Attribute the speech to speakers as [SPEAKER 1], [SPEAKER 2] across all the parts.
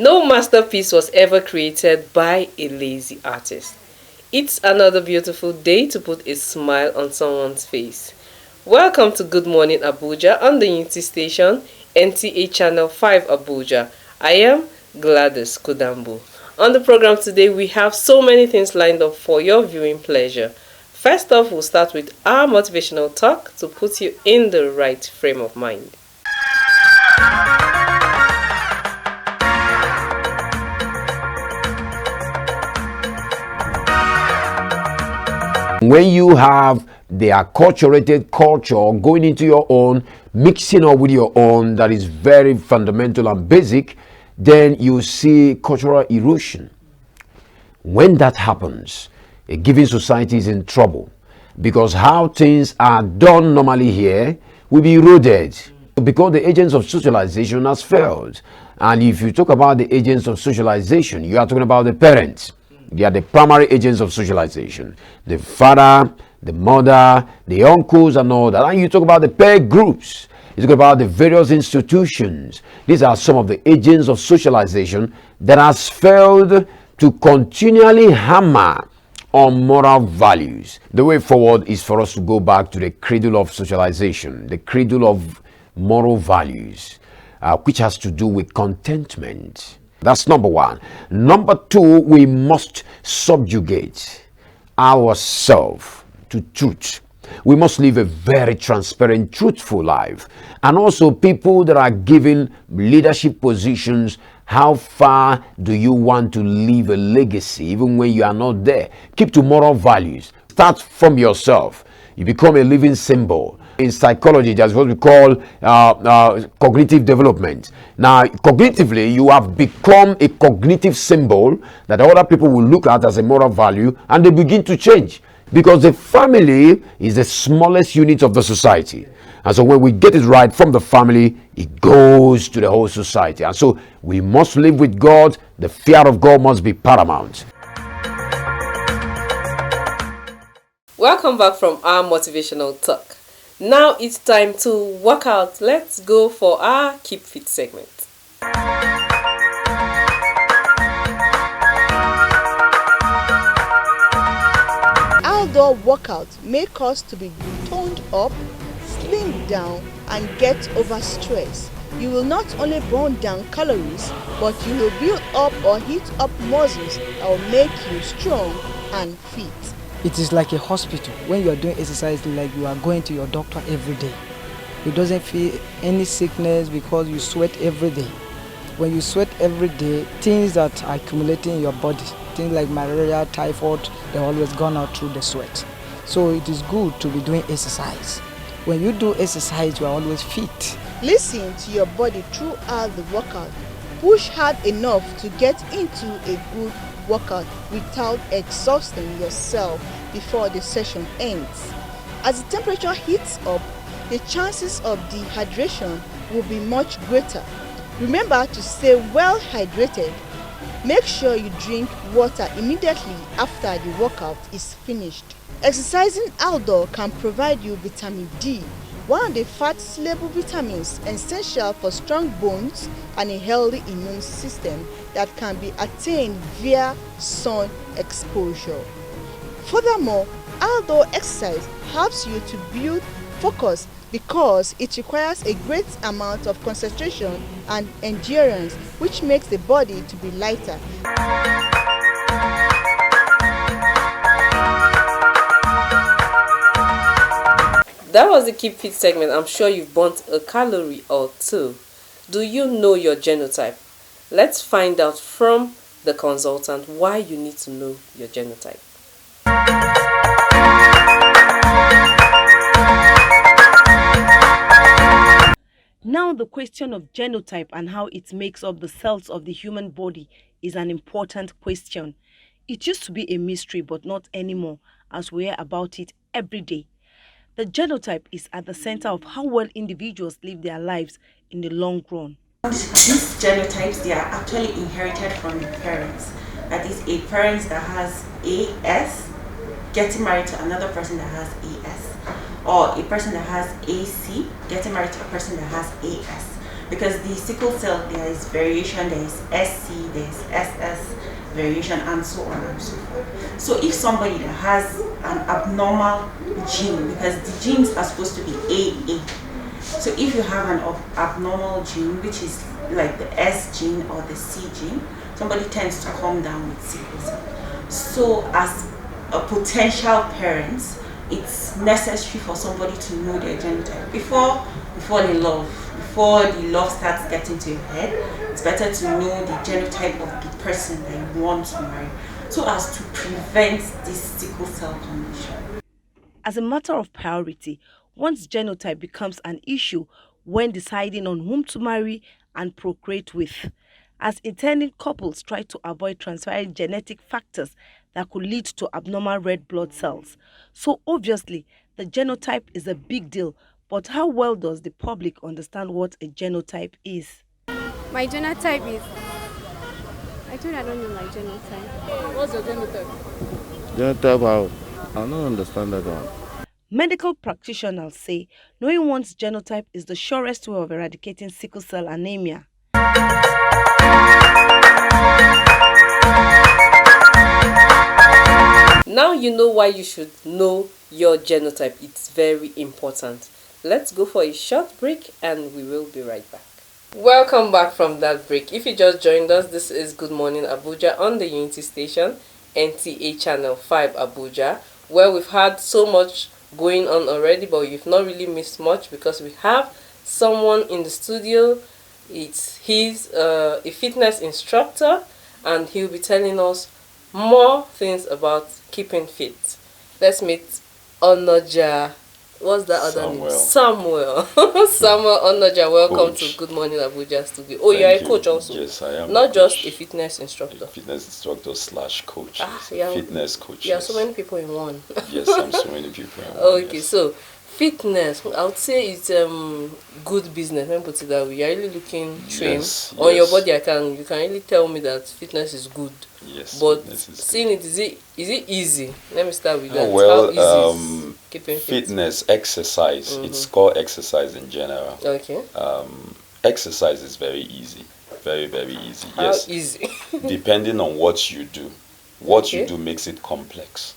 [SPEAKER 1] No masterpiece was ever created by a lazy artist. It's another beautiful day to put a smile on someone's face. Welcome to Good Morning Abuja on the Unity Station, NTA Channel 5 Abuja. I am Gladys Kudambu. On the program today, we have so many things lined up for your viewing pleasure. First off, we'll start with our motivational talk to put you in the right frame of mind.
[SPEAKER 2] When you have the acculturated culture going into your own, mixing up with your own, that is very fundamental and basic, then you see cultural erosion. When that happens, a given society is in trouble because how things are done normally here will be eroded because the agents of socialization has failed. And if you talk about the agents of socialization, you are talking about the parents. They are the primary agents of socialization. The father, the mother, the uncles and all that. And you talk about the peer groups. You talk about the various institutions. These are some of the agents of socialization that has failed to continually hammer on moral values. The way forward is for us to go back to the cradle of socialization, the cradle of moral values, which has to do with contentment. That's number one. Number two, we must subjugate ourselves to truth. We must live a very transparent, truthful life. And also people that are given leadership positions, how far do you want to leave a legacy even when you are not there? Keep to moral values. Start from yourself. You become a living symbol. In psychology, that's what we call cognitive development. Now, cognitively, you have become a cognitive symbol that other people will look at as a moral value, and they begin to change because the family is the smallest unit of the society. And so when we get it right from the family, it goes to the whole society. And so we must live with God. The fear of God must be paramount.
[SPEAKER 1] Welcome back from our motivational talk. Now it's time to work out. Let's go for our Keep Fit segment.
[SPEAKER 3] Outdoor workouts make us to be toned up, slim down, and get over stress. You will not only burn down calories, but you will build up or heat up muscles that will make you strong and fit.
[SPEAKER 4] It is like a hospital. When you are doing exercise, like you are going to your doctor every day. You doesn't feel any sickness because you sweat every day. When you sweat every day, things that are accumulating in your body, things like malaria, typhoid, they're always gone out through the sweat. So it is good to be doing exercise. When you do exercise, you are always fit.
[SPEAKER 3] Listen to your body throughout the workout. Push hard enough to get into a good workout without exhausting yourself before the session ends. As the temperature heats up, the chances of dehydration will be much greater. Remember to stay well hydrated. Make sure you drink water immediately after the workout is finished. Exercising outdoor can provide you vitamin D, one of the fat-soluble vitamins essential for strong bones and a healthy immune system that can be attained via sun exposure. Furthermore, outdoor exercise helps you to build focus because it requires a great amount of concentration and endurance, which makes the body to be lighter.
[SPEAKER 1] That was the Keep Fit segment. I'm sure you've burnt a calorie or two. Do you know your genotype? Let's find out from the consultant why you need to know your genotype. Now the question of genotype and how it makes up the cells of the human body is an important question. It used to be a mystery, but not anymore, as we hear about it every day. The genotype is at the center of how well individuals live their lives in the long run.
[SPEAKER 5] These genotypes, they are actually inherited from parents. That is, a parent that has AS getting married to another person that has AS, or a person that has AC getting married to a person that has AS. because the sickle cell, there is variation, there is SC, there is SS variation, and so on and so forth. So if somebody that has an abnormal gene, because the genes are supposed to be AA, so if you have an abnormal gene, which is like the S gene or the C gene, somebody tends to come down with sickle cell. So as a potential parent, it's necessary for somebody to know their genotype before the love starts getting to your head. It's better to know the genotype of the person that you want to marry, so as to prevent this sickle cell condition.
[SPEAKER 6] As a matter of priority, one's genotype becomes an issue when deciding on whom to marry and procreate with, as intending couples try to avoid transferring genetic factors that could lead to abnormal red blood cells. So obviously, the genotype is a big deal, but how well does the public understand what a genotype is?
[SPEAKER 7] My genotype is. I don't know my genotype.
[SPEAKER 8] What's your genotype?
[SPEAKER 9] Genotype how? I don't understand that one.
[SPEAKER 6] Medical practitioners say knowing one's genotype is the surest way of eradicating sickle cell anemia.
[SPEAKER 1] Now you know why you should know your genotype. It's very important. Let's go for a short break and we will be right back. Welcome back from that break. If you just joined us, this is Good Morning Abuja on the Unity Station, NTA Channel 5 Abuja, where we've had so much going on already, but you've not really missed much because we have someone in the studio. He's a fitness instructor and he'll be telling us more things about keeping fit. Let's meet Onoja. What's that other name? Samuel. Samuel Onoja, welcome
[SPEAKER 10] Coach.
[SPEAKER 1] to Good Morning Abuja studio. Oh, you're a coach also?
[SPEAKER 10] Yes, I am.
[SPEAKER 1] Not just a fitness instructor.
[SPEAKER 10] A fitness instructor slash coach.
[SPEAKER 1] Yeah.
[SPEAKER 10] Fitness coach.
[SPEAKER 1] There are so many people in one.
[SPEAKER 10] Yes, I'm so many people in one.
[SPEAKER 1] Okay,
[SPEAKER 10] yes.
[SPEAKER 1] so fitness, I would say it's good business. Let me put it that way. You're really looking trim on your body. You can really tell me that fitness is good.
[SPEAKER 10] Yes,
[SPEAKER 1] but
[SPEAKER 10] fitness is
[SPEAKER 1] seeing
[SPEAKER 10] good.
[SPEAKER 1] it, is it easy? Let me start with that.
[SPEAKER 10] Well,
[SPEAKER 1] How easy is keeping fit?
[SPEAKER 10] fitness, exercise. It's called exercise in general.
[SPEAKER 1] Okay.
[SPEAKER 10] Exercise is very easy, very very easy.
[SPEAKER 1] How
[SPEAKER 10] yes,
[SPEAKER 1] easy?
[SPEAKER 10] depending on what you do. What
[SPEAKER 1] Okay.
[SPEAKER 10] you do makes it complex.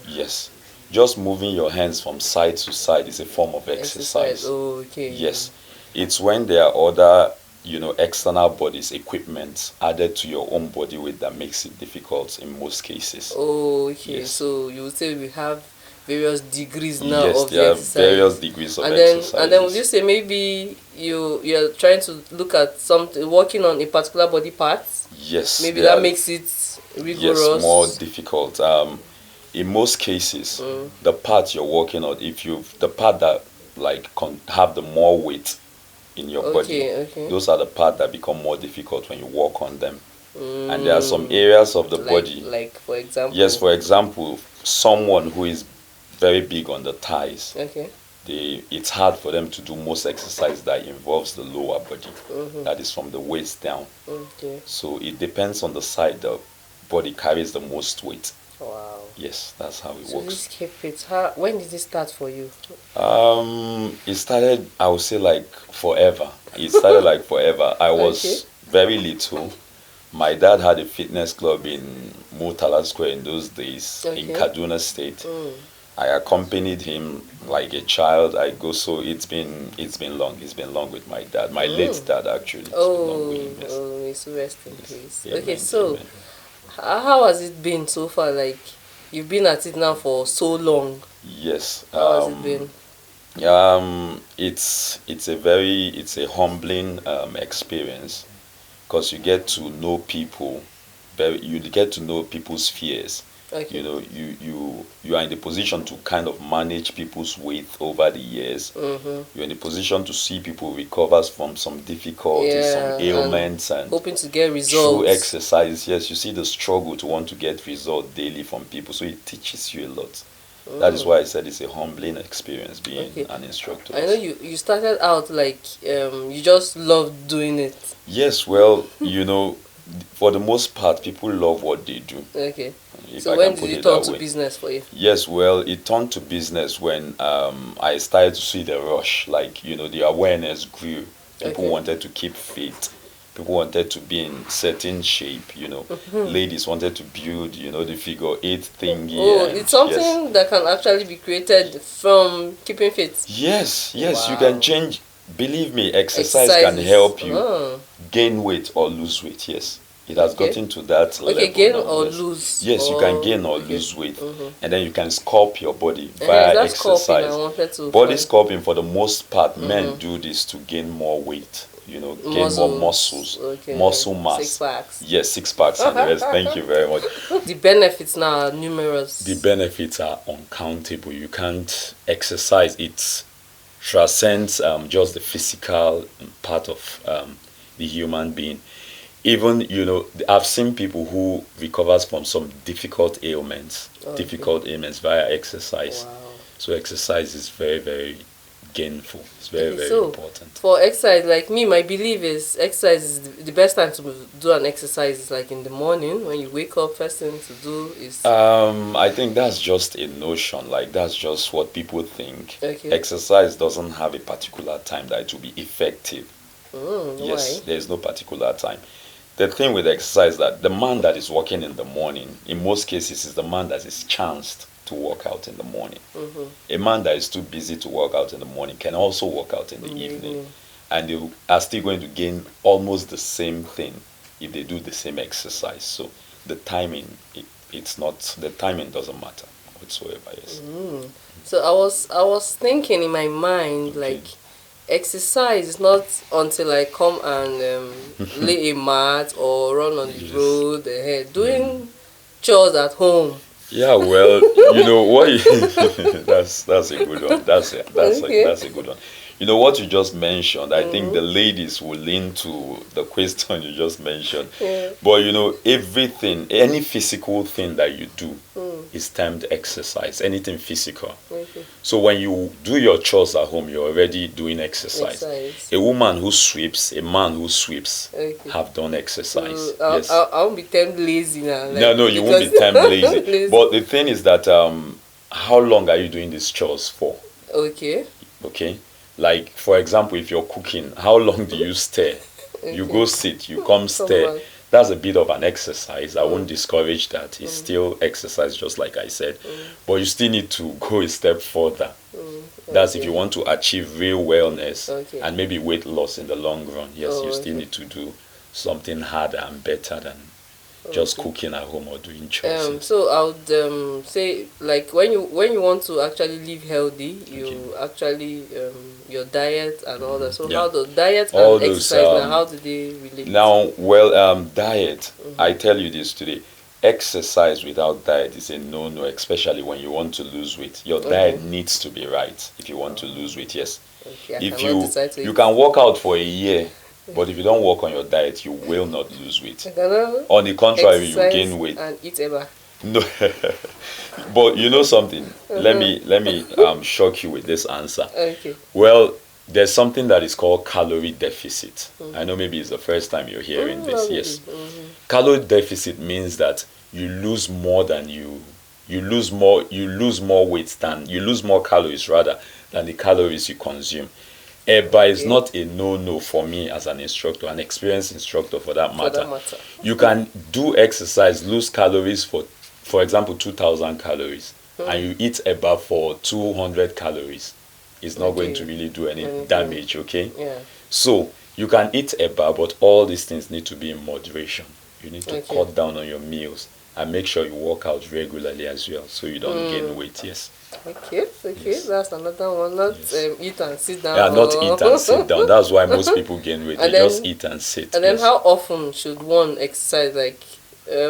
[SPEAKER 10] Yes, just moving your hands from side to side is a form of exercise.
[SPEAKER 1] Oh, okay.
[SPEAKER 10] Yes, it's when there are other, external bodies, equipment added to your own body weight that makes it difficult in most cases.
[SPEAKER 1] Oh, okay.
[SPEAKER 10] Yes.
[SPEAKER 1] So you would say we have various degrees now
[SPEAKER 10] Yes,
[SPEAKER 1] of
[SPEAKER 10] there are
[SPEAKER 1] exercise.
[SPEAKER 10] various degrees of
[SPEAKER 1] and then
[SPEAKER 10] exercise.
[SPEAKER 1] and then would you say maybe you're trying to look at something, working on a particular body part?
[SPEAKER 10] Yes,
[SPEAKER 1] Maybe
[SPEAKER 10] there
[SPEAKER 1] that
[SPEAKER 10] are-
[SPEAKER 1] makes it rigorous.
[SPEAKER 10] Yes, more difficult. In most cases, the part you're working on, the part that have the more weight in your body,
[SPEAKER 1] Okay.
[SPEAKER 10] those are the part that become more difficult when you work on them. And there are some areas of the body.
[SPEAKER 1] Like for example.
[SPEAKER 10] Yes, for example, someone who is very big on the thighs,
[SPEAKER 1] Okay.
[SPEAKER 10] it's hard for them to do most exercise that involves the lower body, that is from the waist down.
[SPEAKER 1] Okay.
[SPEAKER 10] So it depends on the side the body carries the most weight.
[SPEAKER 1] Wow.
[SPEAKER 10] Yes, that's how it
[SPEAKER 1] So
[SPEAKER 10] works.
[SPEAKER 1] this keep fit. When did it start for you?
[SPEAKER 10] It started, I would say, like forever. It started like forever. I was very little. My dad had a fitness club in Murtala Square in those days in Kaduna State. I accompanied him like a child. So it's been long. It's been long with my dad, my late dad actually. It's been long with him, yes.
[SPEAKER 1] It's rest in peace.
[SPEAKER 10] Amen,
[SPEAKER 1] Okay, so
[SPEAKER 10] amen.
[SPEAKER 1] how has it been so far? Like you've been at it now for so long.
[SPEAKER 10] Yes.
[SPEAKER 1] How has it been?
[SPEAKER 10] It's a humbling experience because you get to know people. You get to know people's fears.
[SPEAKER 1] Okay.
[SPEAKER 10] You are in the position to kind of manage people's weight over the years. You're in the position to see people recover from some difficulties, some ailments, and
[SPEAKER 1] hoping to get results
[SPEAKER 10] through exercise. Yes, you see the struggle to want to get results daily from people, so it teaches you a lot. That is why I said it's a humbling experience being an instructor.
[SPEAKER 1] I know you started out like you just loved doing it.
[SPEAKER 10] Yes, well, for the most part, people love what they do.
[SPEAKER 1] Okay.
[SPEAKER 10] If
[SPEAKER 1] So
[SPEAKER 10] I
[SPEAKER 1] when
[SPEAKER 10] can
[SPEAKER 1] did
[SPEAKER 10] put
[SPEAKER 1] it
[SPEAKER 10] it
[SPEAKER 1] turn
[SPEAKER 10] that
[SPEAKER 1] to
[SPEAKER 10] way.
[SPEAKER 1] business for you?
[SPEAKER 10] Yes, well, it turned to business when I started to see the rush, the awareness grew People
[SPEAKER 1] Okay.
[SPEAKER 10] wanted to keep fit. People wanted to be in certain shape, you know. Ladies wanted to build, you know, the figure eight thingy.
[SPEAKER 1] Oh,
[SPEAKER 10] And
[SPEAKER 1] it's
[SPEAKER 10] yes,
[SPEAKER 1] something that can actually be created from keeping fit.
[SPEAKER 10] yes, you can
[SPEAKER 1] Wow.
[SPEAKER 10] change. Believe me, exercise can
[SPEAKER 1] Exercises.
[SPEAKER 10] help you gain weight or lose weight. Yes, it has
[SPEAKER 1] Okay.
[SPEAKER 10] gotten to that
[SPEAKER 1] Okay,
[SPEAKER 10] level
[SPEAKER 1] gain
[SPEAKER 10] now.
[SPEAKER 1] or
[SPEAKER 10] Yes,
[SPEAKER 1] lose.
[SPEAKER 10] yes, you can
[SPEAKER 1] Or
[SPEAKER 10] gain or
[SPEAKER 1] okay.
[SPEAKER 10] lose weight, and then you can sculpt your body via
[SPEAKER 1] That's coping. I
[SPEAKER 10] exercise.
[SPEAKER 1] wanted to
[SPEAKER 10] Body
[SPEAKER 1] find
[SPEAKER 10] sculpting, for the most part, men do this to gain more weight. You know, gain more
[SPEAKER 1] muscles.
[SPEAKER 10] muscles,
[SPEAKER 1] Okay.
[SPEAKER 10] muscle
[SPEAKER 1] Six
[SPEAKER 10] mass.
[SPEAKER 1] packs.
[SPEAKER 10] Yes, six packs and the rest. Thank you very much.
[SPEAKER 1] The benefits now are numerous.
[SPEAKER 10] The benefits are uncountable. You can't exercise. It transcends just the physical part of the human being. Even, you know, I've seen people who recovers from some difficult ailments via exercise.
[SPEAKER 1] Wow.
[SPEAKER 10] So exercise is very, very gainful. It's very,
[SPEAKER 1] Okay,
[SPEAKER 10] very
[SPEAKER 1] so
[SPEAKER 10] important.
[SPEAKER 1] for exercise, like me, my belief is exercise is the best time to do an exercise is like in the morning when you wake up. First thing to do is
[SPEAKER 10] I think that's just a notion. Like, that's just what people think.
[SPEAKER 1] okay.
[SPEAKER 10] Exercise doesn't have a particular time that it will be effective. Yes,
[SPEAKER 1] Why?
[SPEAKER 10] there's no particular time. The thing with exercise, that the man that is working in the morning, in most cases, is the man that is chanced to work out in the morning. A man that is too busy to work out in the morning can also work out in the evening, and they are still going to gain almost the same thing if they do the same exercise. So the timing, it's not, the timing doesn't matter whatsoever. Yes.
[SPEAKER 1] So I was thinking in my mind,
[SPEAKER 10] Okay.
[SPEAKER 1] like exercise is not until I come and lay a mat or run on the
[SPEAKER 10] Yes.
[SPEAKER 1] road ahead doing chores at home.
[SPEAKER 10] Yeah, well, you know what? That's a good one.
[SPEAKER 1] Okay.
[SPEAKER 10] That's a good one. You know what you just mentioned. I think the ladies will lean to the question you just mentioned.
[SPEAKER 1] Yeah.
[SPEAKER 10] But you know, everything, any physical thing that you do is timed exercise. Anything physical.
[SPEAKER 1] Okay.
[SPEAKER 10] So when you do your chores at home, you're already doing exercise.
[SPEAKER 1] Exercise.
[SPEAKER 10] A woman who sweeps, a man who sweeps,
[SPEAKER 1] Okay.
[SPEAKER 10] have done exercise.
[SPEAKER 1] So
[SPEAKER 10] Yes.
[SPEAKER 1] I won't be termed lazy now. Like,
[SPEAKER 10] No, you won't be
[SPEAKER 1] because-
[SPEAKER 10] time lazy. But the thing is that how long are you doing these chores for?
[SPEAKER 1] Okay.
[SPEAKER 10] Okay, like for example, if you're cooking, how long do you stare? You go sit, you come stare.
[SPEAKER 1] back.
[SPEAKER 10] That's a bit of an exercise. I won't discourage that. It's still exercise, just like I said, but you still need to go a step further. That's if you want to achieve real wellness
[SPEAKER 1] Okay.
[SPEAKER 10] and maybe weight loss in the long run. Yes,
[SPEAKER 1] Oh,
[SPEAKER 10] you still
[SPEAKER 1] okay.
[SPEAKER 10] need to do something harder and better than just cooking at home or doing chores.
[SPEAKER 1] So I would say, like when you want to actually live healthy, you actually your diet and all that. So
[SPEAKER 10] Yeah.
[SPEAKER 1] how the diet
[SPEAKER 10] All
[SPEAKER 1] and
[SPEAKER 10] those,
[SPEAKER 1] exercise now, how do they relate?
[SPEAKER 10] Now, well, diet. I tell you this today. Exercise without diet is a no-no, especially when you want to lose weight. Your diet needs to be right if you want to lose weight. Yes.
[SPEAKER 1] Okay, I
[SPEAKER 10] If
[SPEAKER 1] cannot
[SPEAKER 10] you
[SPEAKER 1] decide to
[SPEAKER 10] you
[SPEAKER 1] eat.
[SPEAKER 10] can work out for a year, but if you don't work on your diet, you will not lose weight.
[SPEAKER 1] I cannot
[SPEAKER 10] On the contrary, you
[SPEAKER 1] exercise
[SPEAKER 10] gain weight.
[SPEAKER 1] and eat ever.
[SPEAKER 10] No, but you know something. Let me shock you with this answer.
[SPEAKER 1] Okay.
[SPEAKER 10] Well, there's something that is called calorie deficit. I know maybe it's the first time you're hearing this. Yes. Calorie deficit means that you lose more than you lose more weight than you lose more calories rather than the calories you consume. But it's not a no for me as an instructor, an experienced instructor for that matter. You can do exercise, lose calories for example, 2,000 calories, and you eat about for 200 calories. It's not going to really do any damage, okay?
[SPEAKER 1] Yeah.
[SPEAKER 10] So you can eat a bar, but all these things need to be in moderation. You need to
[SPEAKER 1] Okay.
[SPEAKER 10] cut down on your meals and make sure you work out regularly as well, so you don't gain weight. Yes.
[SPEAKER 1] Okay.
[SPEAKER 10] Yes.
[SPEAKER 1] That's another one. Not
[SPEAKER 10] Yes.
[SPEAKER 1] Eat and sit down.
[SPEAKER 10] Yeah, not
[SPEAKER 1] or-
[SPEAKER 10] eat and sit down. That's why most people gain weight. They
[SPEAKER 1] And then-
[SPEAKER 10] just eat and sit.
[SPEAKER 1] And then
[SPEAKER 10] Yes.
[SPEAKER 1] how often should one exercise? Like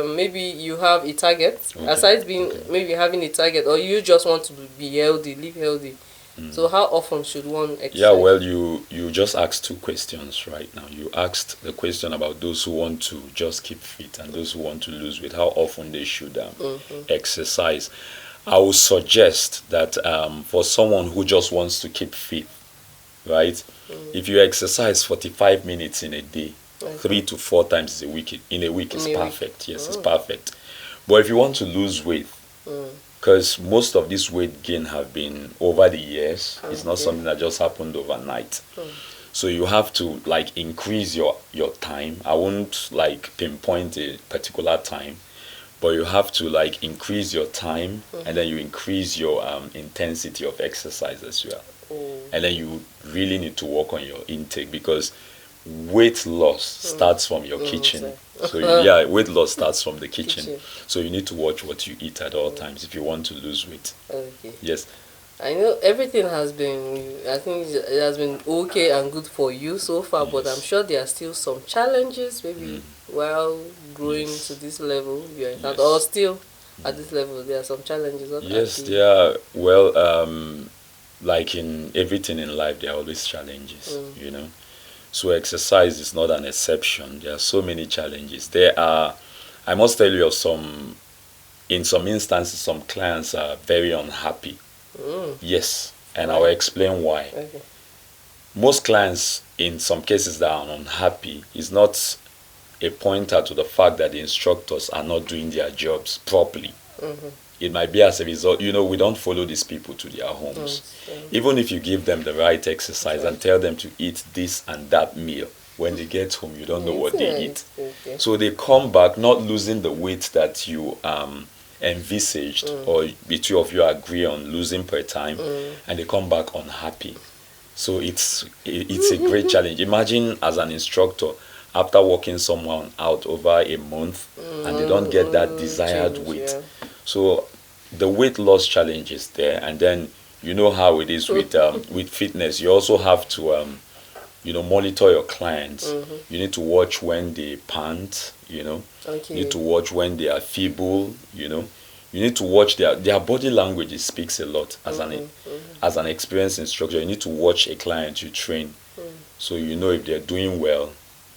[SPEAKER 1] maybe you have a target, aside being maybe having a target, or you just want to be healthy, live healthy. So how often should one exercise?
[SPEAKER 10] Yeah, well, you just asked two questions right now. You asked the question about those who want to just keep fit and those who want to lose weight, how often they should exercise. I would suggest that for someone who just wants to keep fit, right? If you exercise 45 minutes in a day, 3 to 4 times a week in a week is perfect. Yes, it's perfect. But if you want to lose weight, because most of this weight gain have been over the years, it's not something that just happened overnight. So you have to like increase your time. I won't like pinpoint a particular time, but you have to like increase your time, and then you increase your intensity of exercise as well. And then you really need to work on your intake, because weight loss starts from your kitchen. So yeah, weight loss starts from the kitchen. So you need to watch what you eat at all times if you want to lose weight.
[SPEAKER 1] Okay.
[SPEAKER 10] Yes.
[SPEAKER 1] I know everything has been, I think it has been okay and good for you so far, but I'm sure there are still some challenges, maybe while growing to this level, you're or still at this level, there are some challenges.
[SPEAKER 10] Yes, there are. Well, like in everything in life, there are always challenges, you know. So exercise is not an exception. There are so many challenges. There are, I must tell you of some, in some instances, some clients are very unhappy. Yes, and I'll explain why.
[SPEAKER 1] Okay.
[SPEAKER 10] Most clients, in some cases, that are unhappy is not a pointer to the fact that the instructors are not doing their jobs properly. It might be as a result, you know, we don't follow these people to their homes. Even if you give them the right exercise and tell them to eat this and that meal, when they get home, you don't know what they eat. So they come back not losing the weight that you envisaged, or the two of you agree on losing per time, and they come back unhappy. So it's a great challenge. Imagine as an instructor, after working someone out over a month and they don't get that desired weight. So the weight loss challenge is there, and then you know how it is with fitness. You also have to you know, monitor your clients. You need to watch when they pant, you know. You need to watch when they are feeble, you know. You need to watch their body language. It speaks a lot. As an experienced instructor, you need to watch a client you train, so you know if they're doing well.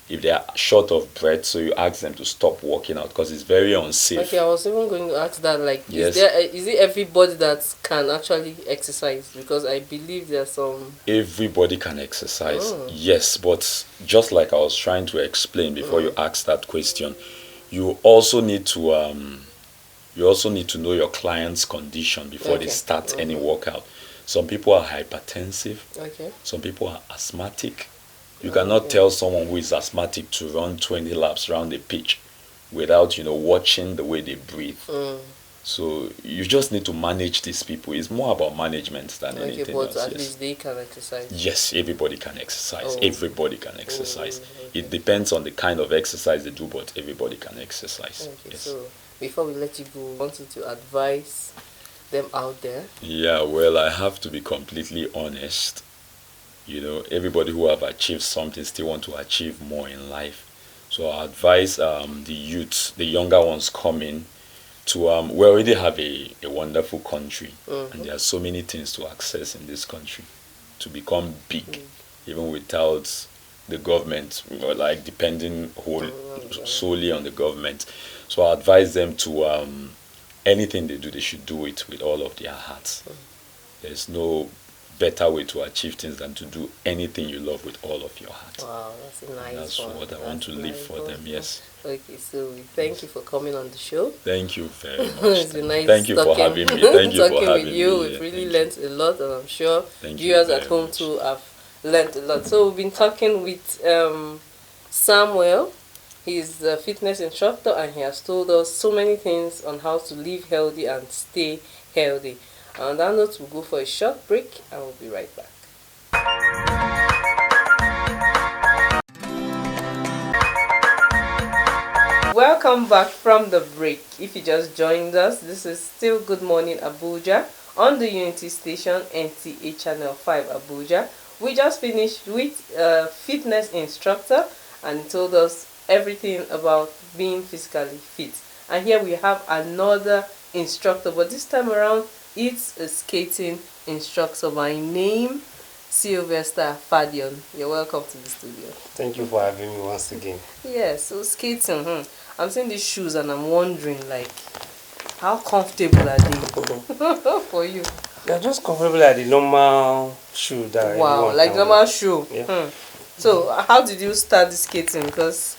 [SPEAKER 10] If they are short of breath, so you ask them to stop working out, because it's very unsafe.
[SPEAKER 1] Okay, I was even going to ask that, like, is it everybody that can actually exercise? Because I believe there's some...
[SPEAKER 10] Everybody can exercise, yes, but just like I was trying to explain before you asked that question, you also need to know your client's condition before they start any workout. Some people are hypertensive, some people are asthmatic. You cannot tell someone who is asthmatic to run 20 laps around the pitch without, you know, watching the way they breathe. So you just need to manage these people. It's more about management than anything else.
[SPEAKER 1] But at least they can exercise.
[SPEAKER 10] Yes, everybody can exercise. Everybody can exercise. It depends on the kind of exercise they do, but everybody can exercise. Yes.
[SPEAKER 1] So before we let you go, I wanted to advise them out there. Yeah,
[SPEAKER 10] well, I have to be completely honest. You know, everybody who have achieved something still want to achieve more in life. So I advise the youth, the younger ones coming, to we already have a wonderful country, and there are so many things to access in this country to become big, even without the government, or like depending solely on the government. So I advise them to anything they do, they should do it with all of their hearts. There's no better way to achieve things than to do anything you love with all of your heart.
[SPEAKER 1] Wow, that's a nice
[SPEAKER 10] That's
[SPEAKER 1] one.
[SPEAKER 10] what I want to leave for them, yes.
[SPEAKER 1] Okay, so thank you for coming on the show.
[SPEAKER 10] Thank you very much.
[SPEAKER 1] It's been nice
[SPEAKER 10] thank you for having me. Thank you for having
[SPEAKER 1] with you.
[SPEAKER 10] me.
[SPEAKER 1] We've really learned a lot, and I'm sure viewers at home too have learned a lot. So we've been talking with Samuel. He's a fitness instructor, and he has told us so many things on how to live healthy and stay healthy. On that note, we'll go for a short break, and we'll be right back. Welcome back from the break. If you just joined us, this is still Good Morning Abuja on the Unity Station, NTA Channel 5 Abuja. We just finished with a fitness instructor, and he told us everything about being physically fit. And here we have another instructor, but this time around it's a skating instructor by name Sylvester Fadion. You're welcome to the studio.
[SPEAKER 8] Thank you for having me once again.
[SPEAKER 1] Yeah, so skating. I'm seeing these shoes and I'm wondering, like, how comfortable are they for you?
[SPEAKER 8] They're just comfortable like the normal shoe that
[SPEAKER 1] like normal shoe.
[SPEAKER 8] Yeah.
[SPEAKER 1] So how did you start the skating? Because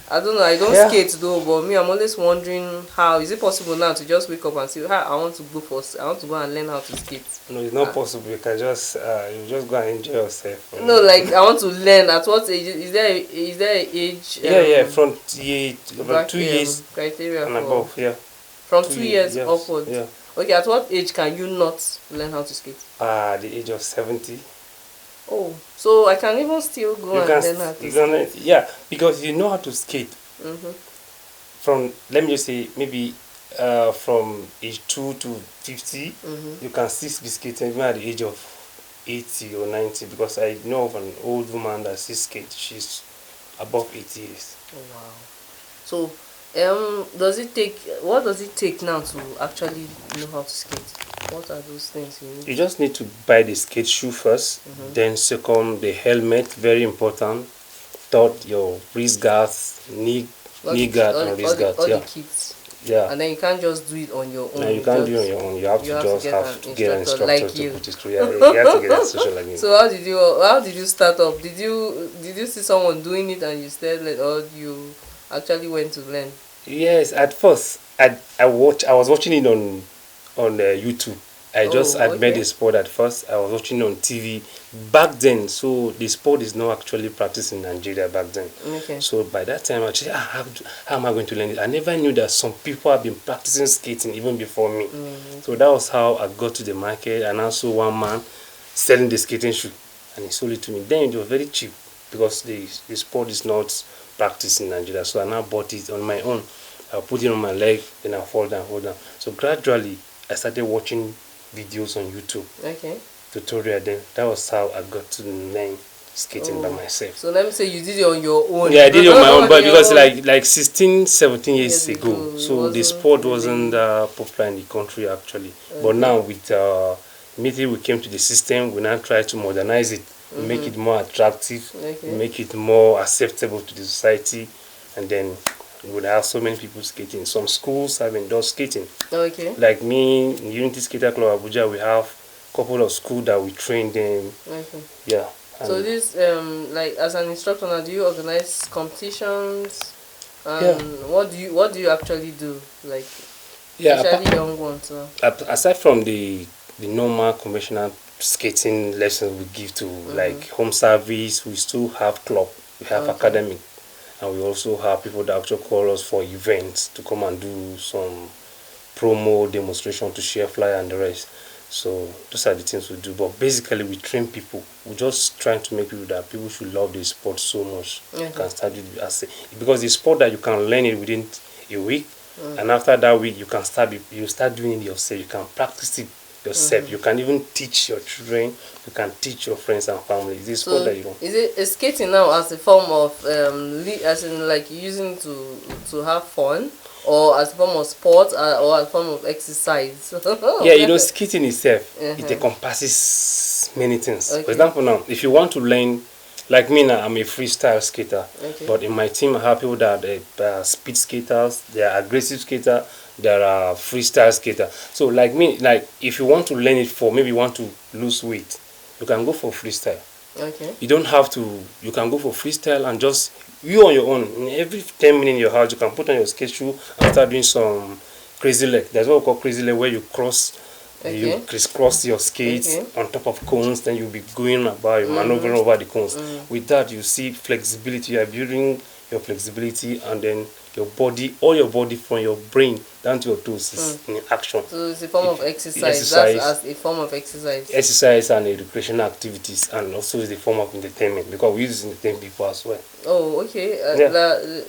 [SPEAKER 1] I don't know. I don't
[SPEAKER 8] Yeah.
[SPEAKER 1] skate though, but me, I'm always wondering how is it possible now to just wake up and say, "Hi, I want to I want to go and learn how to skate."
[SPEAKER 8] No, it's not possible. You can just you just go and enjoy yourself.
[SPEAKER 1] No, like I want to learn. At what age is there an age?
[SPEAKER 8] Yeah, from about
[SPEAKER 1] Back
[SPEAKER 8] 2 years
[SPEAKER 1] criteria
[SPEAKER 8] and
[SPEAKER 1] for
[SPEAKER 8] above. Yeah,
[SPEAKER 1] from
[SPEAKER 8] 2
[SPEAKER 1] 2 years
[SPEAKER 8] yes,
[SPEAKER 1] upwards.
[SPEAKER 8] yeah.
[SPEAKER 1] Okay, at what age can you not learn how to skate?
[SPEAKER 8] The age of 70.
[SPEAKER 1] Oh, so I can even still go
[SPEAKER 8] You
[SPEAKER 1] and
[SPEAKER 8] can,
[SPEAKER 1] learn how to
[SPEAKER 8] you
[SPEAKER 1] skate.
[SPEAKER 8] can, yeah, because you know how to skate
[SPEAKER 1] Mm-hmm.
[SPEAKER 8] from, let me just say, maybe from age 2 to 50,
[SPEAKER 1] Mm-hmm.
[SPEAKER 8] you can still be skating even at the age of 80 or 90, because I know of an old woman that still skates. She's above 80 years.
[SPEAKER 1] Oh wow. So, does it take? What does it take now to actually know how to skate? What are those things you need?
[SPEAKER 8] You just need to buy the skate shoe 1st, then second, the helmet, very important. Third, your wrist guards, knee guard, and wrist guards.
[SPEAKER 1] All
[SPEAKER 8] Yeah,
[SPEAKER 1] the kits.
[SPEAKER 8] yeah.
[SPEAKER 1] And then you can't just do it on your own.
[SPEAKER 8] No, you can't do it on your own. You have to get an instructor
[SPEAKER 1] like
[SPEAKER 8] to
[SPEAKER 1] you.
[SPEAKER 8] put it through. Yeah, you have to get an instructor like me.
[SPEAKER 1] So how did you start up? Did you see someone doing it and you started, or you actually went to learn?
[SPEAKER 8] Yes, at first I was watching it on YouTube. I just had met
[SPEAKER 1] okay.
[SPEAKER 8] the sport at first. I was watching on TV back then. So the sport is not actually practiced in Nigeria back then.
[SPEAKER 1] Okay.
[SPEAKER 8] So by that time I said, how am I going to learn it? I never knew that some people have been practicing skating even before me. So that was how I got to the market, and I saw one man selling the skating shoe, and he sold it to me. Then it was very cheap because the sport is not practiced in Nigeria. So I now bought it on my own. I put it on my leg, then I hold down. So gradually I started watching videos on YouTube.
[SPEAKER 1] Okay.
[SPEAKER 8] Tutorial. Then that was how I got to learn skating by myself.
[SPEAKER 1] So let me say you did it on your own.
[SPEAKER 8] Yeah, I did it on my own, but because
[SPEAKER 1] own.
[SPEAKER 8] like 16, 17 years
[SPEAKER 1] Years
[SPEAKER 8] ago,
[SPEAKER 1] ago,
[SPEAKER 8] so
[SPEAKER 1] it
[SPEAKER 8] the
[SPEAKER 1] wasn't
[SPEAKER 8] sport
[SPEAKER 1] really-
[SPEAKER 8] wasn't popular in the country actually. But now with immediately we came to the system, we now try to modernize it, make it more attractive,
[SPEAKER 1] Okay.
[SPEAKER 8] make it more acceptable to the society, and then we would have so many people skating. Some schools have endorsed skating.
[SPEAKER 1] Okay.
[SPEAKER 8] Like me, in Unity Skater Club Abuja, we have a couple of schools that we train them.
[SPEAKER 1] Okay.
[SPEAKER 8] Yeah.
[SPEAKER 1] So
[SPEAKER 8] and-
[SPEAKER 1] this like as an instructor now, do you organize competitions?
[SPEAKER 8] Yeah.
[SPEAKER 1] What do you actually do? Like
[SPEAKER 8] yeah,
[SPEAKER 1] especially young ones.
[SPEAKER 8] aside from the normal conventional skating lessons we give to like home service, we still have club, we have academy, and we also have people that actually call us for events to come and do some promo demonstration to share flyer and the rest. So those are the things we do. But basically we train people. We're just trying to make people that people should love the sport so much. You can start it because the sport that you can learn it within a week, and after that week you start doing it yourself. You can practice it yourself. You can even teach your children. You can teach your friends and family. It's a sport that you know.
[SPEAKER 1] Is skating now as a form of as in like using to have fun, or as a form of sport, or as a form of exercise?
[SPEAKER 8] Yeah, skating itself, it encompasses many things. For example, now, if you want to learn, like me now, I'm a freestyle skater.
[SPEAKER 1] Okay.
[SPEAKER 8] But in my team, I have people that are speed skaters, they are aggressive skaters, there are freestyle skaters. So like me, like if you want to learn it for, maybe you want to lose weight, you can go for freestyle.
[SPEAKER 1] Okay.
[SPEAKER 8] You don't have to, you can go for freestyle and just, you on your own, in every 10 minutes in your house, you can put on your skate shoe and start doing some crazy leg. There's what we call crazy leg, where you you crisscross your skates on top of cones, then you'll be going about, you maneuvering over the cones. With that, you see flexibility, you are building your flexibility, and then your body, all your body from your brain down to your toes is in action.
[SPEAKER 1] So it's a form of exercise. That's as a form of exercise.
[SPEAKER 8] Exercise and recreational activities, and also is a form of entertainment, because we use it to entertain people as well.
[SPEAKER 1] Oh, okay.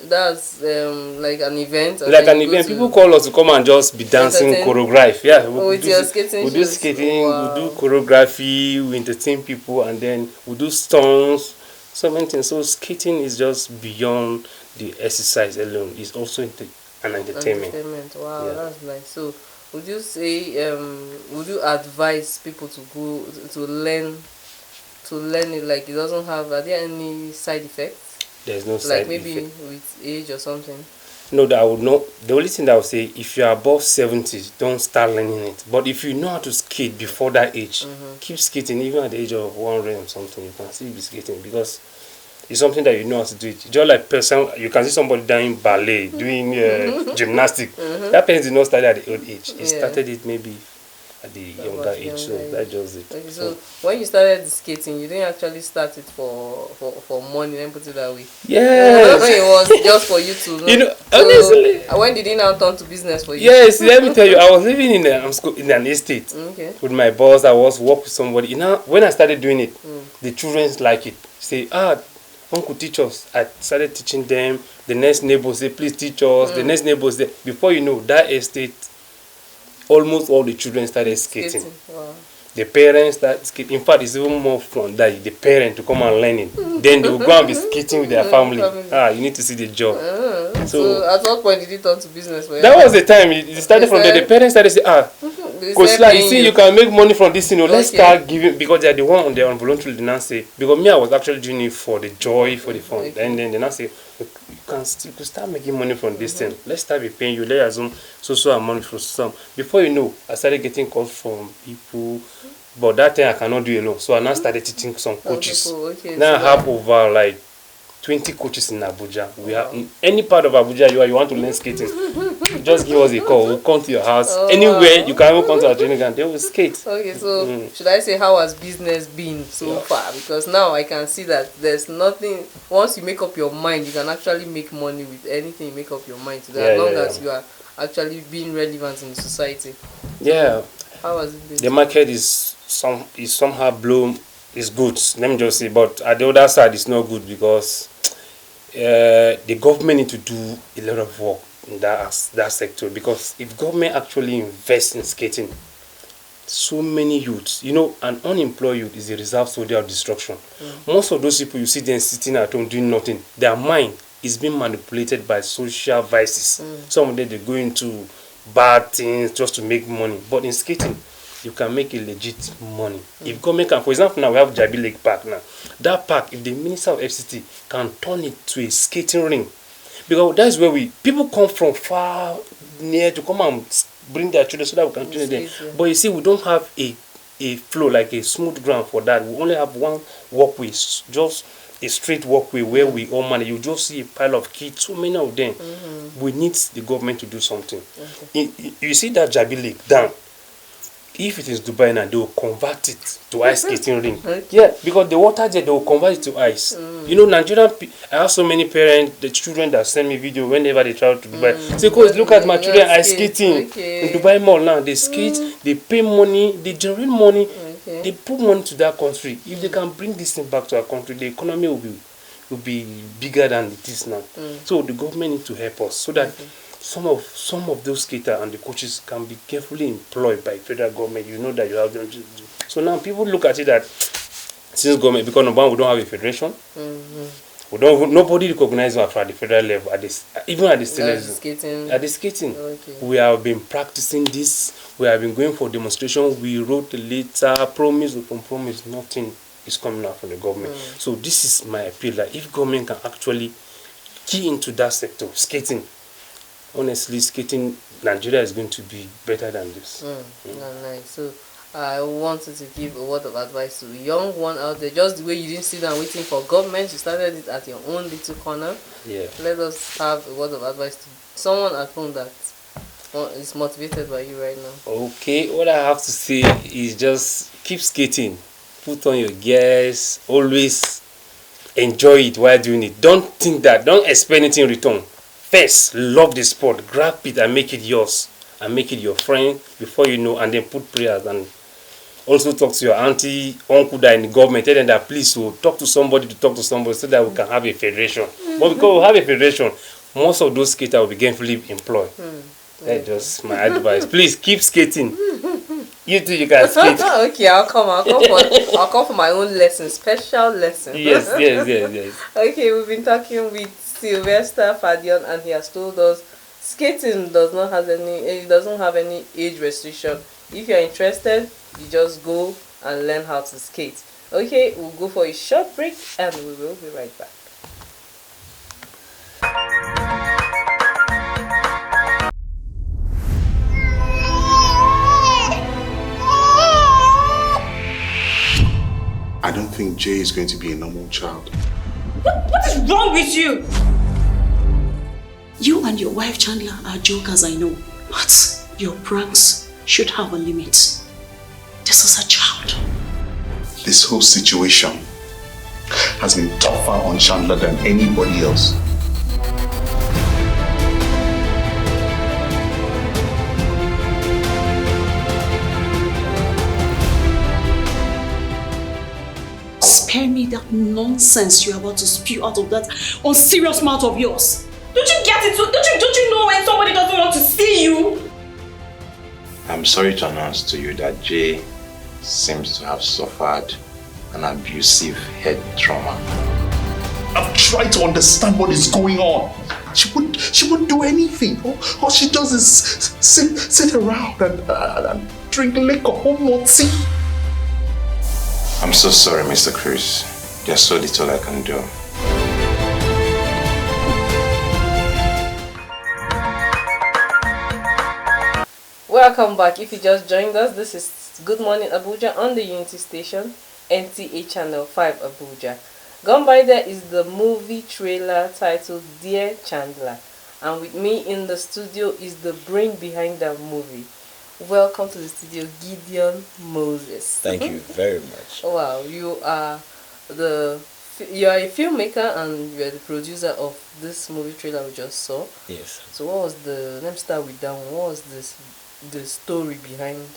[SPEAKER 1] That's like an event.
[SPEAKER 8] Like an event, people call us to come and just be dancing, choreograph. Yeah, we do skating. We do skating. We do choreography. We entertain people, and then we do stunts. So many things. So skating is just beyond the exercise alone. It's also an entertainment.
[SPEAKER 1] Wow, yeah. That's nice. So, would you say, would you advise people to go to learn it? Like it doesn't have. Are there any side effects?
[SPEAKER 8] There's no side effect.
[SPEAKER 1] Like maybe with age or something.
[SPEAKER 8] No, that I would not. The only thing that I would say, if you are above 70, don't start learning it. But if you know how to skate before that age, keep skating. Even at the age of 100 or something, you can still be skating, because It's something that you know how to do it. Just like person, you can see somebody doing ballet, doing gymnastics. That person did not start at the old age. He started it maybe at the younger age. So that's just it.
[SPEAKER 1] Okay, so when you started the skating, you didn't actually start it for money, let me put it that way.
[SPEAKER 8] Yes.
[SPEAKER 1] It was just for you to know.
[SPEAKER 8] You know,
[SPEAKER 1] so,
[SPEAKER 8] honestly.
[SPEAKER 1] When did it now turn to business for you?
[SPEAKER 8] Yes, let me tell you, I was living in an estate with my boss. I was working with somebody. When I started doing it, the children like it. Say, uncle, teach us. I started teaching them. The next neighbor say, please teach us. The next neighbor say, before you know, that estate, almost all the children started skating.
[SPEAKER 1] Wow.
[SPEAKER 8] The parents started skating. In fact, it's even more fun that the parent to come and learn it. Then they will go and be skating with their family. You need to see the job.
[SPEAKER 1] So at what point did it turn to business for you?
[SPEAKER 8] That was the time. It started from there. The parents started saying, because like you see, you can make money from this, let's start giving, because they're the one on their voluntary. They now say, because me, I was actually doing it for the joy, for the fun. And then they now say, you can start making money from this thing. Let's start be paying you. Let's assume so amount for some. Before you know, I started getting calls from people, but that thing I cannot do alone. So I now started teaching some coaches. Now I have over like 20 coaches in Abuja. We have in any part of Abuja you want to learn skating. Just give us a call. We'll come to your house. Anywhere you can even come to our training ground. They will skate.
[SPEAKER 1] Okay, so should I say how has business been so far? Because now I can see that there's nothing. Once you make up your mind, you can actually make money with anything you make up your mind to do, as long as you are actually being relevant in the society.
[SPEAKER 8] Yeah.
[SPEAKER 1] How has it been?
[SPEAKER 8] The market is somehow blown. It's good. Let me just say, but at the other side, it's not good because the government need to do a lot of work in that sector. Because if government actually invests in skating, so many youths, an unemployed youth is a reserve soldier of destruction. Most of those people you see them sitting at home doing nothing, their mind is being manipulated by social vices. Some of them they go into bad things just to make money. But in skating, you can make a legit money. If government can, for example, now we have Jabi Lake Park now. That park, if the Minister of FCT can turn it to a skating ring, because that's where people come from far near to come and bring their children so that we can train them. But you see, we don't have a flow, like a smooth ground for that. We only have one walkway, just a straight walkway where we all manage. You just see a pile of kids, so many of them. We need the government to do something. You see that Jabi Lake down. If it is Dubai now, they will convert it to ice skating ring. Yeah, because the water there, they will convert it to ice. Nigerian, I have so many parents, the children that send me video whenever they travel to Dubai. Say, coach, look at my children ice skating in Dubai Mall now. They skate, they pay money, they generate money, they put money to that country. If they can bring this thing back to our country, the economy will be bigger than it is now. So the government need to help us so that some of those skaters and the coaches can be carefully employed by federal government. You know that you have them to do. So now people look at it that since government, because number one, we don't have a federation. Nobody recognizes us at the federal level, even at the state level. At the skating. We have been practicing this. We have been going for demonstration. We wrote a letter, promise upon promise, nothing is coming out from the government. So this is my appeal that if government can actually key into that sector, skating. Honestly, skating, Nigeria is going to be better than this.
[SPEAKER 1] Nice. So I wanted to give a word of advice to the young one out there. Just the way you didn't sit down waiting for government, you started it at your own little corner.
[SPEAKER 8] Yeah.
[SPEAKER 1] Let us have a word of advice to someone at home that is motivated by you right now.
[SPEAKER 8] Okay, what I have to say is just keep skating. Put on your gears. Always enjoy it while doing it. Don't expect anything in return. First, love the sport, grab it and make it yours, and make it your friend before you know, and then put prayers, and also talk to your auntie, uncle that in the government, tell them that please talk to somebody so that we can have a federation. But because we have a federation, most of those skaters will be gainfully employed. That's just my advice. Please keep skating. You too, you can skate.
[SPEAKER 1] Okay, I'll come for my own lesson, special lesson.
[SPEAKER 8] Yes.
[SPEAKER 1] Okay, we've been talking with Sylvester Fadion, and he has told us skating doesn't have any age restriction. If you're interested, you just go and learn how to skate. Okay, we'll go for a short break and we will be right back.
[SPEAKER 11] I don't think Jay is going to be a normal child. What is wrong with you?
[SPEAKER 12] You and your wife Chandler are jokers, I know. But your pranks should have a limit. This is a child.
[SPEAKER 13] This whole situation has been tougher on Chandler than anybody else.
[SPEAKER 12] Spare me that nonsense you're about to spew out of that unserious mouth of yours.
[SPEAKER 11] Don't you get it? Don't you know when somebody doesn't want to see you?
[SPEAKER 14] I'm sorry to announce to you that Jay seems to have suffered an abusive head trauma.
[SPEAKER 13] I've tried to understand what is going on. She won't do anything. All she does is sit around and drink liquor, hold more tea.
[SPEAKER 14] I'm so sorry, Mr. Cruz. There's so little I can do.
[SPEAKER 1] Welcome back. If you just joined us, this is Good Morning Abuja on the Unity Station, NTA Channel 5 Abuja. Gone by there is the movie trailer titled Dear Chandler, and with me in the studio is the brain behind that movie. Welcome to the studio, Gideon Moses.
[SPEAKER 15] Thank you very much.
[SPEAKER 1] Wow, you are a filmmaker and you are the producer of this movie trailer we just saw.
[SPEAKER 15] Yes.
[SPEAKER 1] So what was let me start with that one. What was the story behind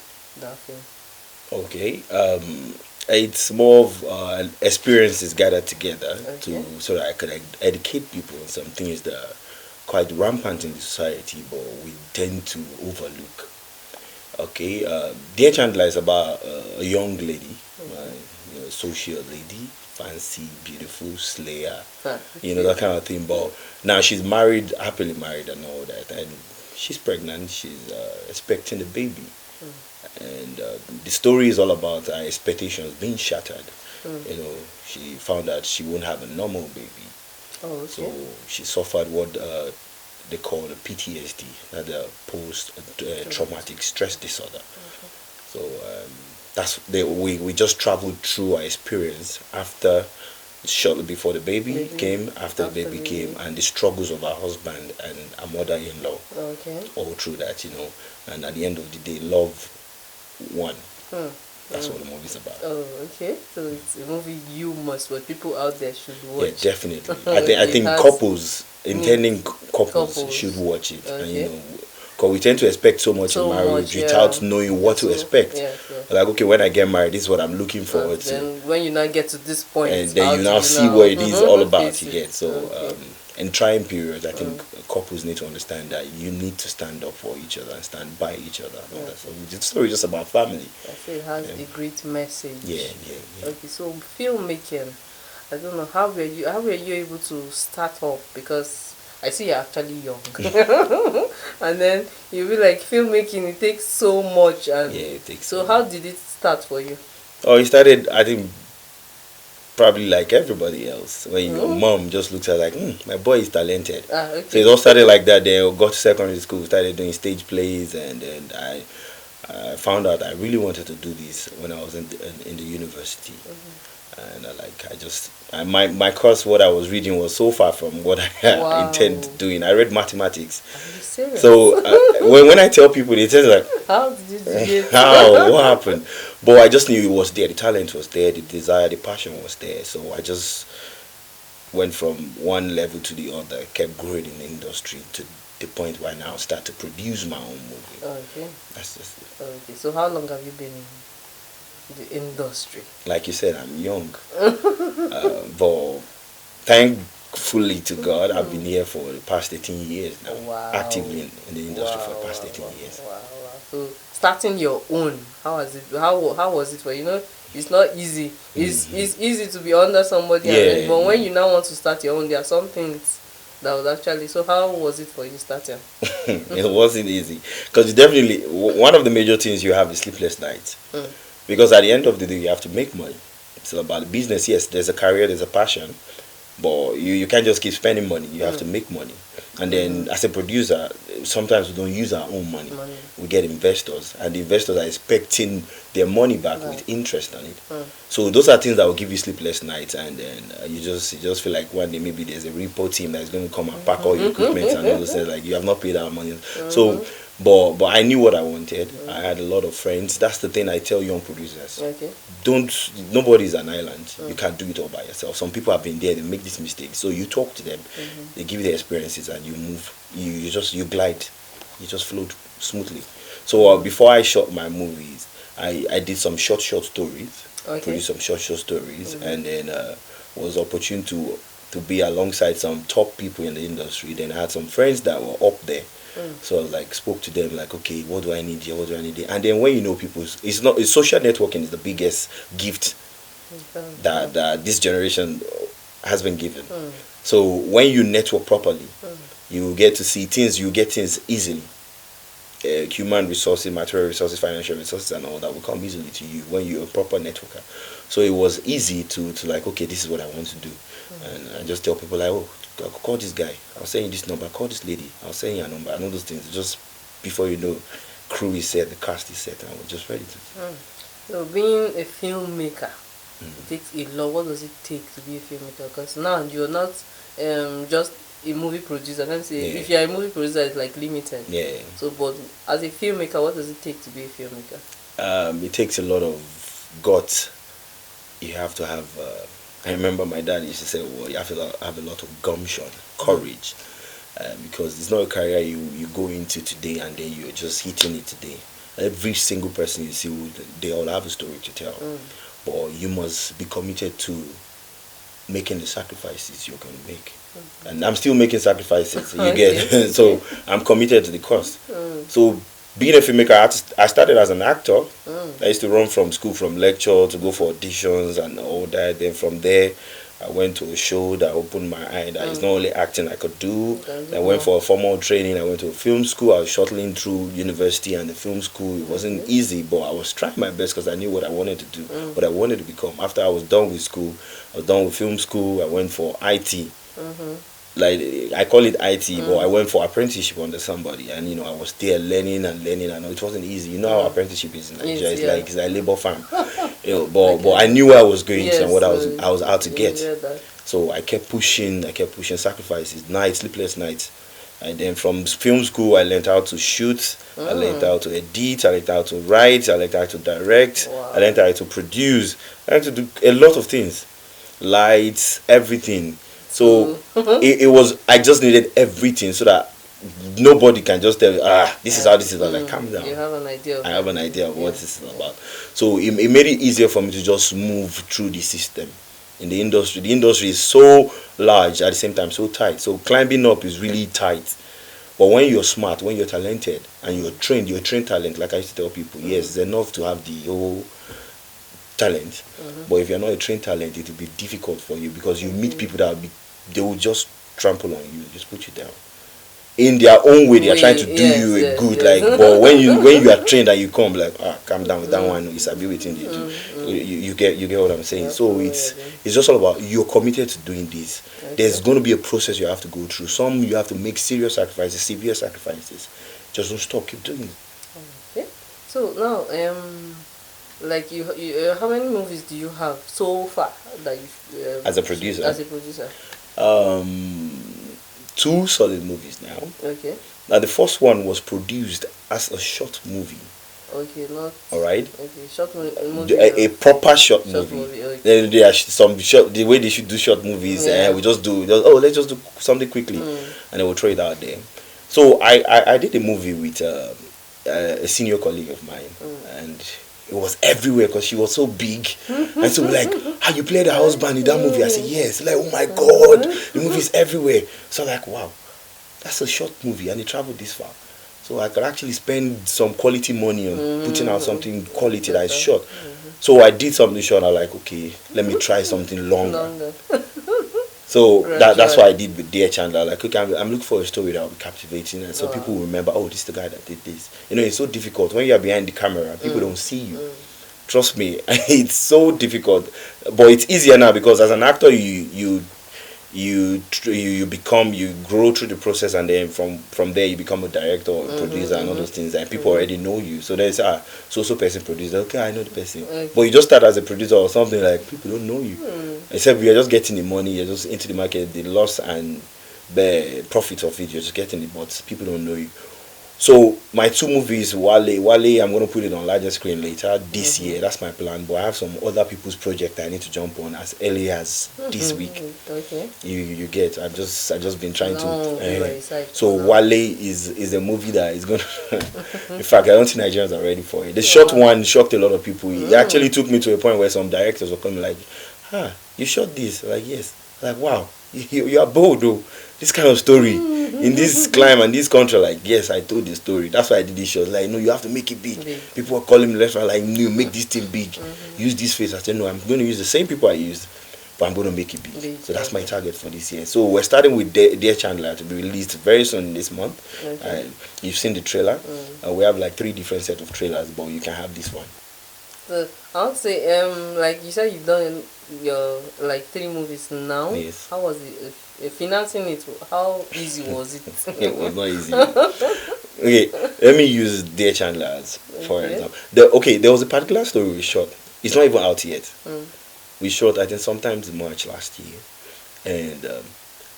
[SPEAKER 1] that film?
[SPEAKER 15] Okay. It's more of experiences gathered together so that I could educate people on some things that are quite rampant in the society, but we tend to overlook. Okay, Dear Chandler is about a young lady, a social lady, fancy, beautiful, slayer, that kind of thing. But now she's married, happily married and all that, and she's pregnant, she's expecting a baby. And the story is all about her expectations being shattered. She found out she won't have a normal baby. So she suffered what they call a PTSD, the post-traumatic stress disorder. So we just traveled through our experience after, shortly before the baby came, after the baby came, and the struggles of our husband and our mother-in-law. All through that, and at the end of the day, love won. That's what the movie's about.
[SPEAKER 1] Oh, okay. So it's a movie what people out there should watch.
[SPEAKER 15] Yeah, definitely. I think couples, intending couples should watch it. And, because we tend to expect so much in marriage without knowing what to expect. Like, okay, when I get married, this is what I'm looking forward to.
[SPEAKER 1] Then when you now get to this point,
[SPEAKER 15] and then you now see what it is all about. You get so. In trying periods, I think couples need to understand that you need to stand up for each other and stand by each other. So the story is just about family.
[SPEAKER 1] It has a great message.
[SPEAKER 15] Yeah.
[SPEAKER 1] Okay, so filmmaking, I don't know, how were you able to start off? Because I see you're actually young. And then you'll be like, filmmaking, it takes so much. And
[SPEAKER 15] it takes
[SPEAKER 1] so how did it start for you?
[SPEAKER 15] Oh, it started, I think, probably like everybody else. When your mom just looks at like, my boy is talented. So it all started like that. Then got to secondary school, started doing stage plays, and then I found out I really wanted to do this when I was in the university. And my course, what I was reading was so far from what I intend doing. I read mathematics.
[SPEAKER 1] Are you serious?
[SPEAKER 15] So when I tell people, they tell like,
[SPEAKER 1] how did you do it?
[SPEAKER 15] How? What happened? But I just knew it was there. The talent was there. The desire, the passion was there. So I just went from one level to the other, kept growing in the industry to the point where I now start to produce my own movie.
[SPEAKER 1] Okay.
[SPEAKER 15] That's just it.
[SPEAKER 1] Okay. So how long have you been in the industry?
[SPEAKER 15] Like you said, I'm young. But thankfully to God, I've been here for the past 18 years now.
[SPEAKER 1] Wow.
[SPEAKER 15] Actively in the industry for the past 18 years.
[SPEAKER 1] Wow. So starting your own, how was it? How was it for you? It's not easy. It's easy to be under somebody, but when you now want to start your own, there are some things that was actually. So how was it for you starting?
[SPEAKER 15] It wasn't easy because definitely one of the major things you have is sleepless nights. Because at the end of the day, you have to make money. It's about the business. Yes, there's a career, there's a passion, but you can't just keep spending money. You have to make money. And then as a producer, sometimes we don't use our own money. We get investors, and the investors are expecting their money back with interest on it. So those are things that will give you sleepless nights, and then you just feel like one day maybe there's a repo team that's going to come and pack all your equipment and all those things, like you have not paid our money. So but I knew what I wanted. I had a lot of friends. That's the thing I tell young producers. Nobody's an island. You can't do it all by yourself. Some people have been there, they make this mistake. So you talk to them, they give you the experiences, and you move. You glide. You just float smoothly. So before I shot my movies, I did some short stories. Produced some short stories, and then was opportune to be alongside some top people in the industry. Then I had some friends that were up there. So like spoke to them like, okay, what do I need here? What do I need here? And then when you know people, it's social networking is the biggest gift that this generation has been given. So when you network properly, you get to see things, you get things easily. Human resources, material resources, financial resources, and all that will come easily to you when you're a proper networker. So it was easy to like, okay, this is what I want to do. And I just tell people like, oh, call this guy. I'll send you this number. Call this lady. I'll send you a number. And all those things. Just before you know, crew is set, the cast is set, and we're just ready to.
[SPEAKER 1] So being a filmmaker, it takes a lot. What does it take to be a filmmaker? Because now you're not just a movie producer. Let me say, if you're a movie producer, it's like limited. So, but as a filmmaker, what does it take to be a filmmaker?
[SPEAKER 15] It takes a lot of guts. You have to have. I remember my dad used to say, well, you have to have a lot of gumption, courage, because it's not a career you go into today and then you're just hitting it today. Every single person you see, they all have a story to tell. But you must be committed to making the sacrifices you're going to make. And I'm still making sacrifices, you get. So I'm committed to the cost. So being a filmmaker, I started as an actor. I used to run from school, from lecture to go for auditions and all that. Then from there, I went to a show that opened my eye that it's not only acting I could do. I went for a formal training. I went to a film school. I was shuttling through university and the film school. It wasn't easy, but I was trying my best because I knew what I wanted to do, what I wanted to become. After I was done with school, I was done with film school. I went for IT. Like I call it IT, but I went for apprenticeship under somebody, and I was there learning, and it wasn't easy. You know how apprenticeship is in Nigeria. It's like labor farm. But I knew where I was going to and what I was out to get. So I kept pushing, sacrifices, nights, sleepless nights. And then from film school, I learned how to shoot, I learned how to edit, I learned how to write, I learned how to direct, I learned how to produce, I learned to do a lot of things, lights, everything. So it was, I just needed everything so that nobody can just tell you, this is how this is. Like, calm down.
[SPEAKER 1] You have an idea.
[SPEAKER 15] I have an idea of what this is about. So it made it easier for me to just move through the system. In the industry is so large, at the same time so tight. So climbing up is really tight. But when you're smart, when you're talented, and you're trained talent, like I used to tell people, yes, it's enough to have the whole talent. But if you're not a trained talent, it will be difficult for you because you meet people that they will just trample on you, just put you down. In their own way, they are trying to do you a good. But when you are trained and you come, like, calm down with that one, it's a bit waiting they do. You get what I'm saying. So it's just all about you're committed to doing this. There's going to be a process you have to go through. Some you have to make serious sacrifices, severe sacrifices. Just don't stop, keep doing it.
[SPEAKER 1] Okay. So now, like you how many movies do you have so far that you
[SPEAKER 15] as a producer?
[SPEAKER 1] As a producer.
[SPEAKER 15] 2 solid movies now.
[SPEAKER 1] Okay.
[SPEAKER 15] Now the first one was produced as a short movie.
[SPEAKER 1] Okay, not.
[SPEAKER 15] All right.
[SPEAKER 1] Okay, short movie.
[SPEAKER 15] A proper short movie.
[SPEAKER 1] Okay.
[SPEAKER 15] Then there are some short. The way they should do short movies, we just do. Let's just do something quickly, and then we'll throw it out there. So I did a movie with a senior colleague of mine, and it was everywhere because she was so big. And so we're like, how you play the house band in that movie? I said, yes. Like, oh my God, the movie is everywhere. So I'm like, wow, that's a short movie and it traveled this far. So I could actually spend some quality money on putting out something quality that is short. So I did something short. I'm like, okay, let me try something longer. So that's what I did with Dear Chandler. Like, okay, I'm looking for a story that will be captivating, and so people will remember, oh, this is the guy that did this. It's so difficult when you're behind the camera. People don't see you. Trust me, it's so difficult. But it's easier now because as an actor, you you become, you grow through the process, and then from there you become a director or a producer and all those things, and people already know you. So they say, so person producer, okay, I know the person. But you just start as a producer or something, like people don't know you, except we are just getting the money, you're just into the market, the loss and the profit of it, you're just getting it, but people don't know you. So my 2 movies, Wale, I'm going to put it on larger screen later this year. That's my plan. But I have some other people's project I need to jump on as early as this week.
[SPEAKER 1] Okay.
[SPEAKER 15] You get. I've just been trying to.
[SPEAKER 1] So
[SPEAKER 15] Wale is a movie that is going to. In fact, I don't think Nigerians are ready for it. The short one shocked a lot of people. It actually took me to a point where some directors were coming like, you shot this? Like, yes. Like, wow, you are bold though. This kind of story in this climate and this country, like, yes, I told the story. That's why I did this show. Like, no, you have to make it big. People are calling me left and right, like, no, make this thing big. Use this face. I said, no, I'm going to use the same people I used, but I'm going to make it big. So that's my target for this year. So we're starting with Dear Chandler to be released very soon this month. You've seen the trailer. We have like 3 different set of trailers, but you can have this one.
[SPEAKER 1] So I would say, like you said, you've done your like 3 movies now.
[SPEAKER 15] Yes.
[SPEAKER 1] How was it? Financing it, how easy was it?
[SPEAKER 15] It was not easy. Okay, let me use Dear Chandler as for example. There was a particular story we shot. It's not even out yet. We shot, I think, sometimes in March last year, and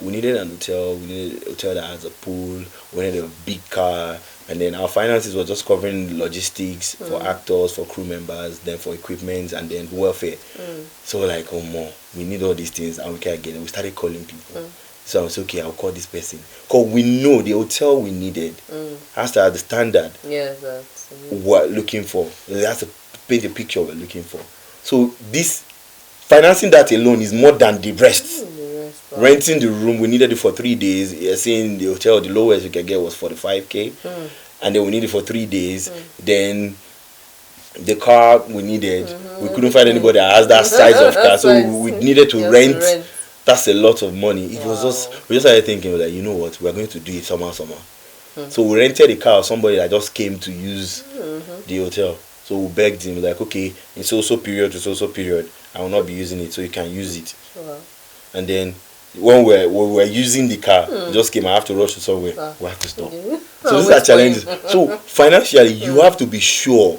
[SPEAKER 15] we needed an hotel. We needed a hotel that has a pool. We needed a big car, and then our finances were just covering logistics for actors, for crew members, then for equipment, and then welfare. So like, we need all these things, and we can't get it. We started calling people. So I was okay, I'll call this person, because we know the hotel we needed has to have the standard we're looking for. It has to paint the picture we're looking for. So this financing that alone is more than the rest. Renting the room, we needed it for 3 days. You're saying the hotel, the lowest we could get was 45K, and then we needed it for 3 days. Then the car we needed, we couldn't find anybody that has that size of car, so we needed to rent. That's a lot of money. It was just, we just started thinking, like, you know what, we're going to do it somehow. So we rented a car of somebody that just came to use the hotel. So we begged him, like, okay, in so period to so period, I will not be using it, so you can use it. And then when we were using the car, it just came, I have to rush to somewhere, we have to stop. So these are challenges. So financially, you have to be sure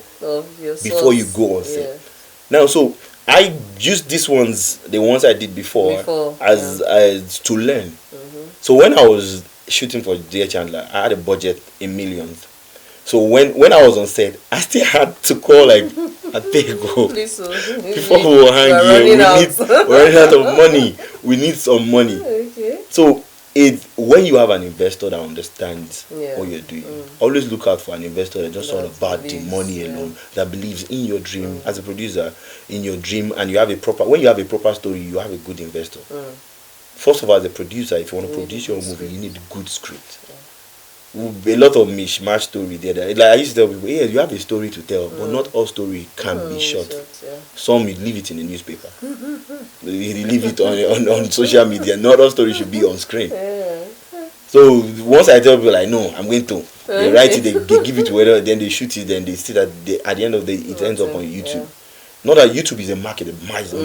[SPEAKER 15] before you go on set. Now, so I used these ones, the ones I did before as to learn. So when I was shooting for Dear Chandler, I had a budget in millions. So when I was on set, I still had to call like, I think go before we will hang here. We're running out of money. We need some money. So when you have an investor that understands what you're doing, always look out for an investor that just all about the money alone, that believes in your dream as a producer, in your dream, and you have when you have a proper story, you have a good investor. First of all, as a producer, if you want to produce your movie, you need a good script. A lot of mishmash story there. Like I used to tell people, you have a story to tell, but not all story can be shot. Some you leave it in the newspaper. You leave it on social media. Not all story should be on screen. So once I tell people, like, no, I'm going to. They write it, they give it to whatever, then they shoot it, then they see that at the end of the day, it ends up on YouTube. Not that YouTube is a market, a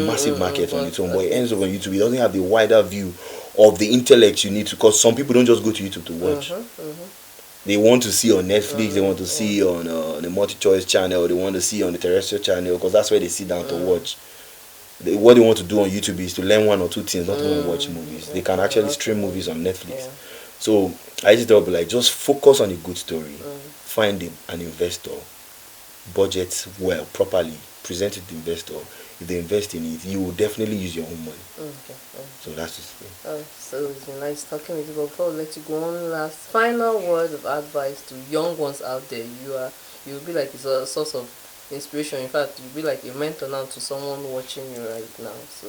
[SPEAKER 15] massive market on its own, but it ends up on YouTube. It doesn't have the wider view of the intellect you need to, because some people don't just go to YouTube to watch. They want to see on Netflix, they want to see on the multi-choice channel, they want to see on the terrestrial channel, because that's where they sit down to watch. What they want to do on YouTube is to learn 1 or 2 things, not to watch movies. They can actually stream movies on Netflix. So I just tell people, like, just focus on a good story, find an investor, budget well, properly, present it to the investor. If they invest in it, you will definitely use your own money. So that's just it.
[SPEAKER 1] So it's been nice talking with you. But before we let you go, one final word of advice to young ones out there. You'll be like a source of inspiration. In fact, you'll be like a mentor now to someone watching you right now. So.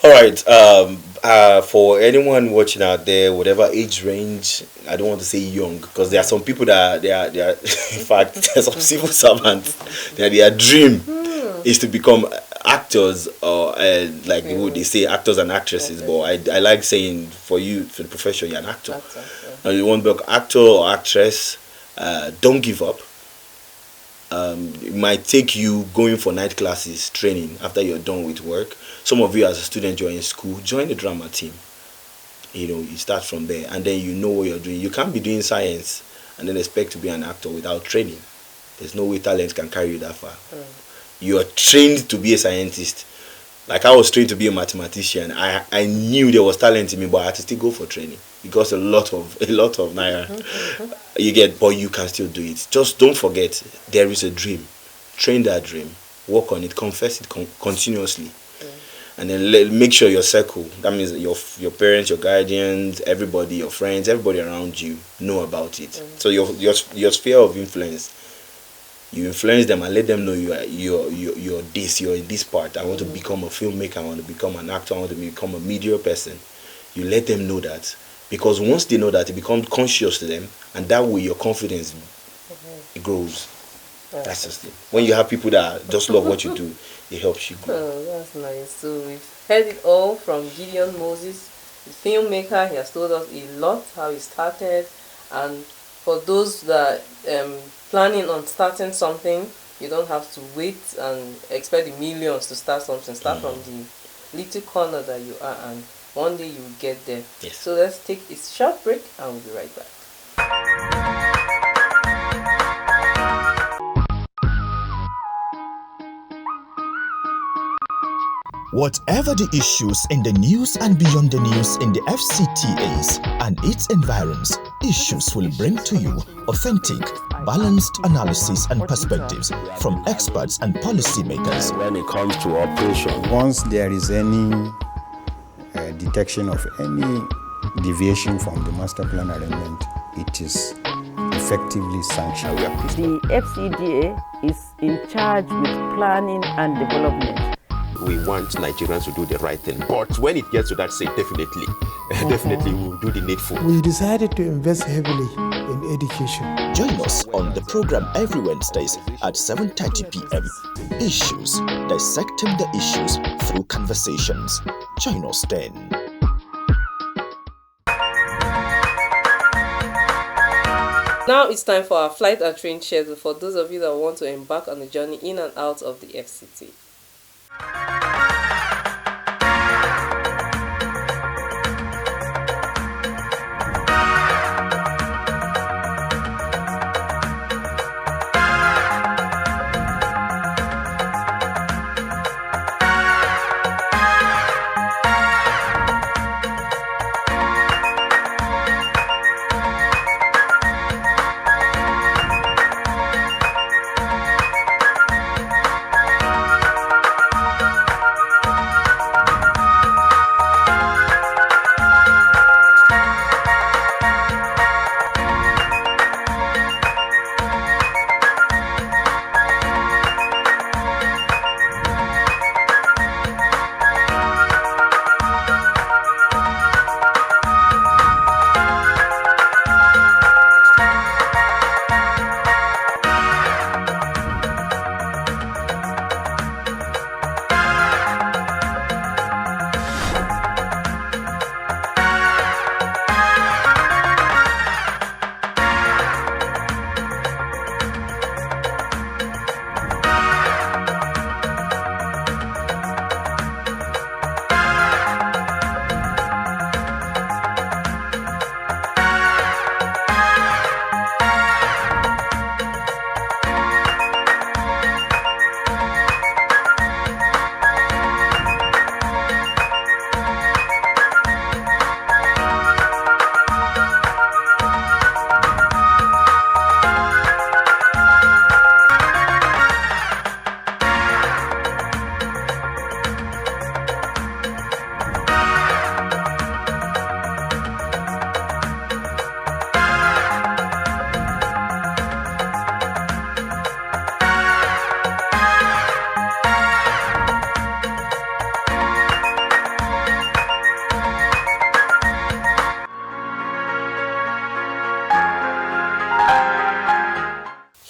[SPEAKER 15] All right. For anyone watching out there, whatever age range, I don't want to say young, because there are some people that they are in fact, there's some civil servants that their dream is to become actors, or like they say, actors and actresses. But I like saying, for you, for the profession, you're an actor. And you want to be an actor or actress, don't give up. It might take you going for night classes, training after you're done with work. Some of you as a student, you're in school, join the drama team. You start from there, and then you know what you're doing. You can't be doing science and then expect to be an actor without training. There's no way talent can carry you that far. You are trained to be a scientist. Like I was trained to be a mathematician. I knew there was talent in me, but I had to still go for training because a lot of naira you get, but you can still do it. Just don't forget there is a dream. Train that dream, work on it, confess it continuously, and then make sure your circle, that means your parents, your guardians, everybody, your friends, everybody around you know about it. So your sphere of influence, you influence them and let them know you're this, you're in this part. I want to become a filmmaker, I want to become an actor, I want to become a media person. You let them know that, because once they know that, it becomes conscious to them, and that way your confidence it grows. That's just it. When you have people that just love what you do, it helps you grow.
[SPEAKER 1] Oh, that's nice. So we've heard it all from Gideon Moses, the filmmaker. He has told us a lot how he started, and for those that planning on starting something, you don't have to wait and expect the millions to start something. Start from the little corner that you are, and one day you will get there.
[SPEAKER 15] Yes.
[SPEAKER 1] So let's take a short break and we'll be right back.
[SPEAKER 16] Whatever the issues in the news and beyond the news in the FCTAs and its environs, Issues will bring to you authentic, balanced analysis and perspectives from experts and policymakers.
[SPEAKER 17] When it comes to operation, once there is any detection of any deviation from the master plan arrangement, it is effectively sanctioned.
[SPEAKER 18] The FCDA is in charge with planning and development.
[SPEAKER 19] We want Nigerians to do the right thing, but when it gets to that stage, definitely we will do the needful.
[SPEAKER 20] We decided to invest heavily in education.
[SPEAKER 16] Join us on the program every Wednesdays at 7:30 p.m. Issues, dissecting the issues through conversations. Join us then.
[SPEAKER 1] Now it's time for our flight and train schedule for those of you that want to embark on a journey in and out of the FCT.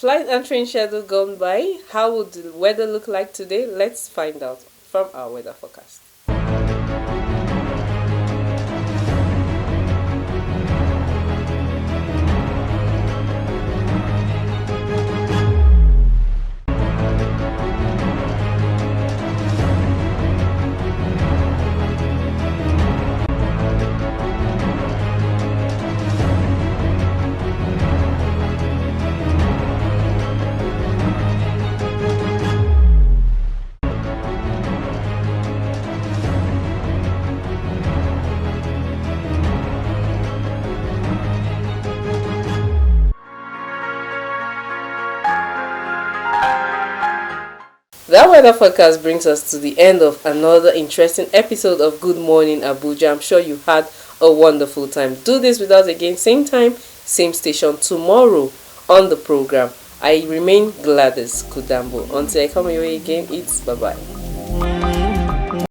[SPEAKER 1] Flight and train schedule gone by. How would the weather look like today? Let's find out from our weather forecast. That weather forecast brings us to the end of another interesting episode of Good Morning Abuja. I'm sure you had a wonderful time. Do this with us again, same time, same station tomorrow on the program. I remain Gladys Kudambo. Until I come your way again, it's bye-bye.